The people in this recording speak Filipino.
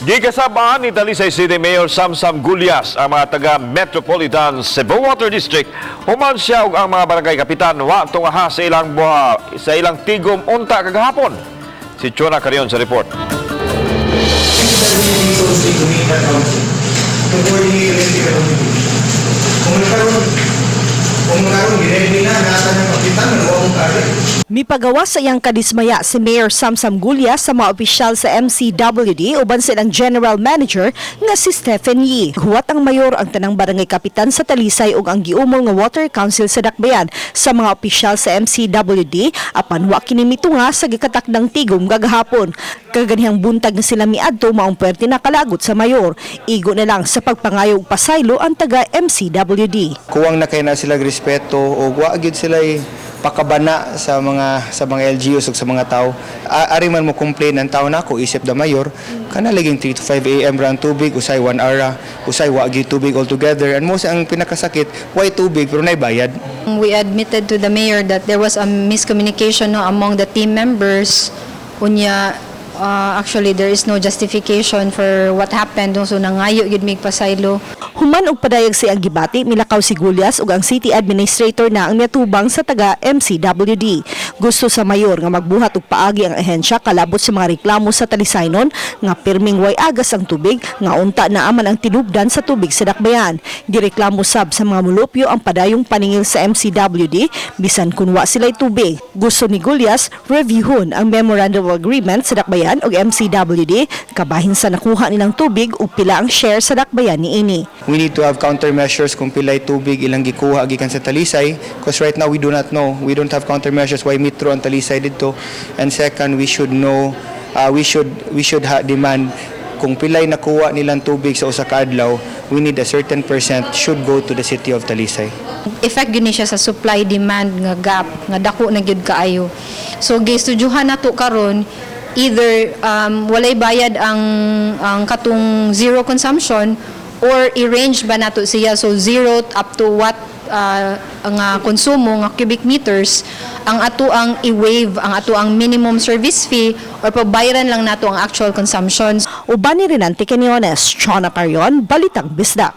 Gigasabaan ni Talisay City Mayor Samsam Gulyas ang mga taga Metropolitan Cebu Water District. Human siya ug ang mga barangay kapitan wa tungaha sa ilang tigom unta kagahapon. Si Chona Carion sa report. Mipagawa sa iyang kadismaya si Mayor Samsam Gulyas sa mga opisyal sa MCWD uban silang General Manager nga si Stephen Yee. Huwat ang mayor ang tanang barangay kapitan sa Talisay ug ang giumol nga Water Council sa Dakbayan sa mga opisyal sa MCWD apan wa kini mitunga sa gikatakdang tigom gagahapon. Kaganihang buntag na sila miadto maong puwerte na kalagot sa mayor. Igo na lang sa pagpangayog pasaylo ang taga MCWD. Kuwang na kay na sila respeto o wa gyud sila pakabana sa mga LGUs ug sa mga tao. Ari man mo complain ang tao nako isip da mayor kana laging 3 to 5 AM ra ang tubig usay 1 hour usay wa gyud tubig altogether and most ang pinakasakit why tubig pero nay bayad. We admitted to the mayor that there was a miscommunication among the team members. Unya actually there is no justification for what happened so nangayo gyud mig pasaylo. Human og padayag sa iyang gibati, milakaw si Gulyas ug ang city administrator na ang miatubang sa taga MCWD. Gusto sa mayor nga magbuhat og paagi ang ahensya kalabot sa mga reklamo sa Talisaynon nga pirming way agas ang tubig nga unta na aman ang tinubdan sa tubig sa Dakbayan. Gireklamo sab sa mga mulupyo ang padayong paningil sa MCWD bisan kun wa sila'y tubig. Gusto ni Gulyas reviewhon ang memorandum of agreement sa Dakbayan ug MCWD kabahin sa nakuha nilang tubig ug pila ang share sa Dakbayan niini. We need to have countermeasures kung pilay tubig ilang gikuha gikan sa Talisay because right now we do not know. We don't have countermeasures why Metro ang Talisay dito. And second, we should know we should demand kung pilay nakuha nilang tubig sa usa ka adlaw, we need a certain percent should go to the city of Talisay. Effect gyud ni siya sa supply demand nga gap nga dako na gyud kaayo. So gistudyuhan nato karon either walay bayad ang katong zero consumption or i-range ba nato siya so zero up to what ang konsumo nga cubic meters ang ato ang i-waive ang ato ang minimum service fee or pabayaran lang nato ang actual consumption. Uban ni Renante Quinones, Chona Carion, Balitang Bisdak.